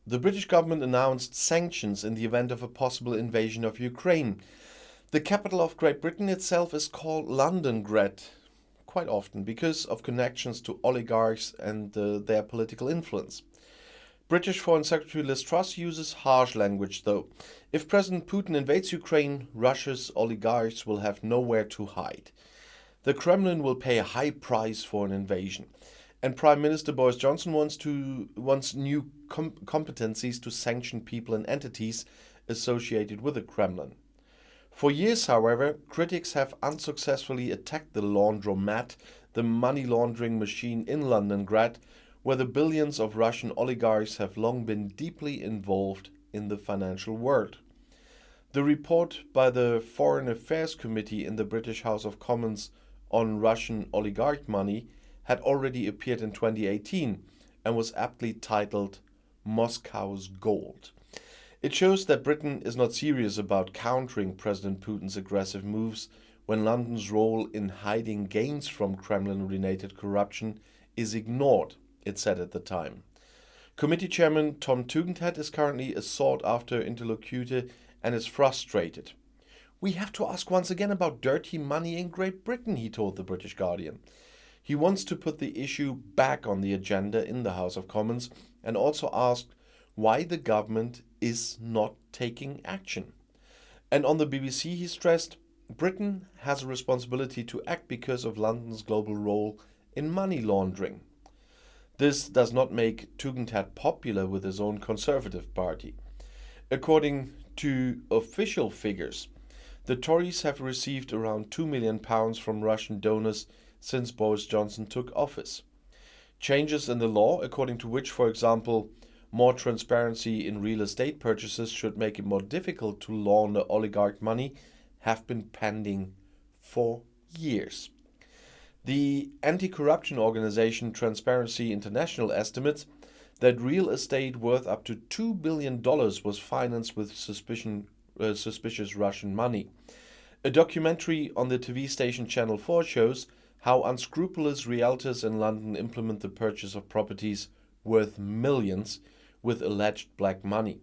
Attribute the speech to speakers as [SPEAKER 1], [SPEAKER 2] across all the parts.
[SPEAKER 1] The British government announced sanctions in the event of a possible invasion of Ukraine. The capital of Great Britain itself is called Londongrad quite often because of connections to oligarchs and their political influence. British Foreign Secretary Liz Truss uses harsh language, though. If President Putin invades Ukraine, Russia's oligarchs will have nowhere to hide. The Kremlin will pay a high price for an invasion. And Prime Minister Boris Johnson wants new competencies to sanction people and entities associated with the Kremlin. For years, however, critics have unsuccessfully attacked the laundromat, the money laundering machine in Londongrad, where the billions of Russian oligarchs have long been deeply involved in the financial world. The report by the Foreign Affairs Committee in the British House of Commons on Russian oligarch money had already appeared in 2018 and was aptly titled Moscow's Gold. It shows that Britain is not serious about countering President Putin's aggressive moves when London's role in hiding gains from Kremlin-related corruption is ignored, it said at the time. Committee Chairman Tom Tugendhat is currently a sought-after interlocutor and is frustrated. "We have to ask once again about dirty money in Great Britain," he told the British Guardian. He wants to put the issue back on the agenda in the House of Commons and also asked why the government is not taking action. And on the BBC he stressed, Britain has a responsibility to act because of London's global role in money laundering. This does not make Tugendhat popular with his own Conservative Party. According to official figures, the Tories have received around £2 million from Russian donors since Boris Johnson took office. Changes in the law, according to which, for example, more transparency in real estate purchases should make it more difficult to launder oligarch money, have been pending for years. The anti-corruption organization Transparency International estimates that real estate worth up to $2 billion was financed with suspicious Russian money. A documentary on the TV station Channel 4 shows how unscrupulous realtors in London implement the purchase of properties worth millions with alleged black money.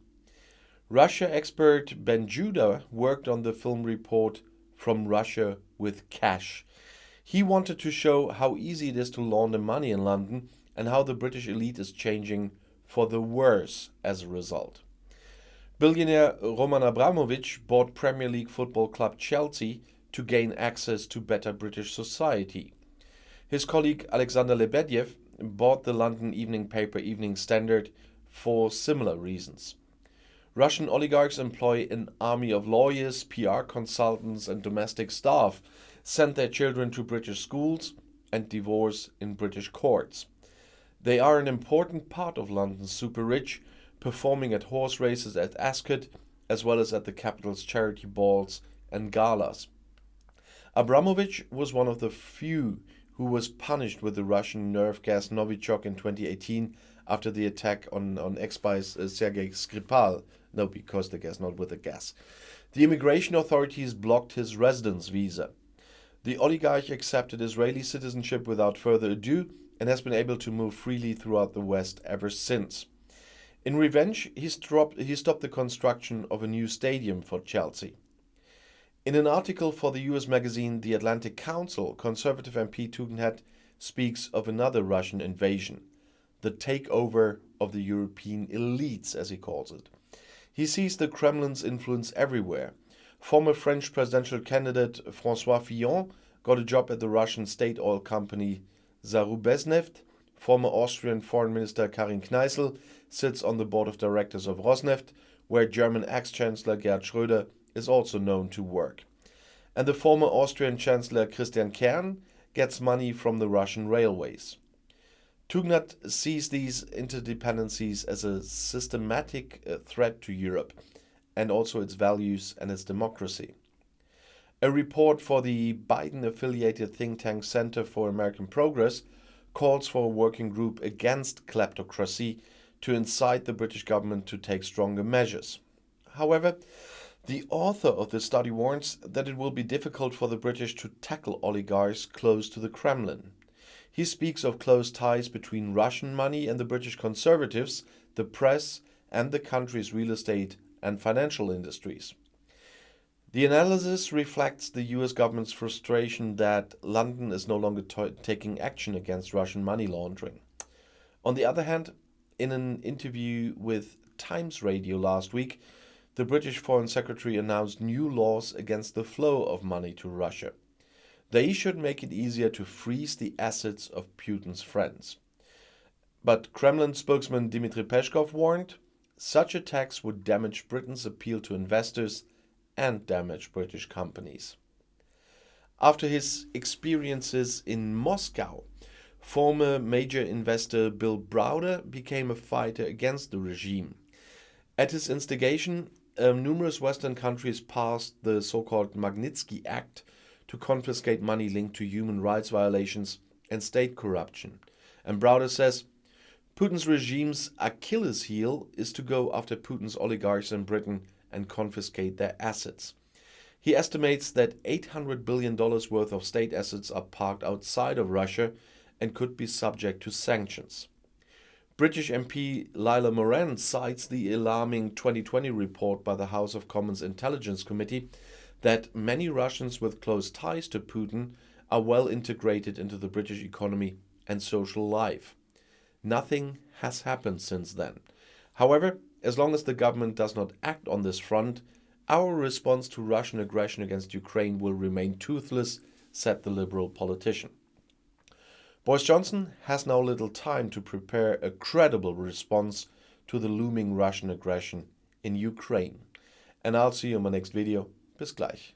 [SPEAKER 1] Russia expert Ben Judah worked on the film report From Russia with Cash. He wanted to show how easy it is to launder money in London and how the British elite is changing for the worse as a result. Billionaire Roman Abramovich bought Premier League football club Chelsea to gain access to better British society. His colleague Alexander Lebedev bought the London evening paper Evening Standard for similar reasons. Russian oligarchs employ an army of lawyers, PR consultants, and domestic staff, send their children to British schools, and divorce in British courts. They are an important part of London's super-rich, performing at horse races at Ascot, as well as at the capital's charity balls and galas. Abramovich was one of the few who was punished with the Russian nerve gas Novichok in 2018 after the attack on ex-spy Sergei Skripal. No, because the gas, not with the gas. The immigration authorities blocked his residence visa. The oligarch accepted Israeli citizenship without further ado and has been able to move freely throughout the West ever since. In revenge, he stopped the construction of a new stadium for Chelsea. In an article for the US magazine The Atlantic Council, Conservative MP Tugendhat speaks of another Russian invasion, the takeover of the European elites, as he calls it. He sees the Kremlin's influence everywhere. Former French presidential candidate François Fillon got a job at the Russian state oil company Zarubezhneft. Former Austrian Foreign Minister Karin Kneißl sits on the board of directors of Rosneft, where German ex-Chancellor Gerhard Schröder is also known to work. And the former Austrian Chancellor Christian Kern gets money from the Russian railways. Tugendhat sees these interdependencies as a systematic threat to Europe and also its values and its democracy. A report for the Biden-affiliated think tank Center for American Progress calls for a working group against kleptocracy to incite the British government to take stronger measures. However, the author of the study warns that it will be difficult for the British to tackle oligarchs close to the Kremlin. He speaks of close ties between Russian money and the British Conservatives, the press, and the country's real estate and financial industries. The analysis reflects the US government's frustration that London is no longer taking action against Russian money laundering. On the other hand, in an interview with Times Radio last week, the British Foreign Secretary announced new laws against the flow of money to Russia. They should make it easier to freeze the assets of Putin's friends. But Kremlin spokesman Dmitry Peskov warned such a tax would damage Britain's appeal to investors and damage British companies. After his experiences in Moscow, former major investor Bill Browder became a fighter against the regime. At his instigation, numerous Western countries passed the so-called Magnitsky Act to confiscate money linked to human rights violations and state corruption. And Browder says, Putin's regime's Achilles heel is to go after Putin's oligarchs in Britain and confiscate their assets. He estimates that $800 billion worth of state assets are parked outside of Russia and could be subject to sanctions. British MP Lila Moran cites the alarming 2020 report by the House of Commons Intelligence Committee that many Russians with close ties to Putin are well integrated into the British economy and social life. Nothing has happened since then. However, as long as the government does not act on this front, our response to Russian aggression against Ukraine will remain toothless, said the Liberal politician. Boris Johnson has now little time to prepare a credible response to the looming Russian aggression in Ukraine. And I'll see you in my next video. Bis gleich.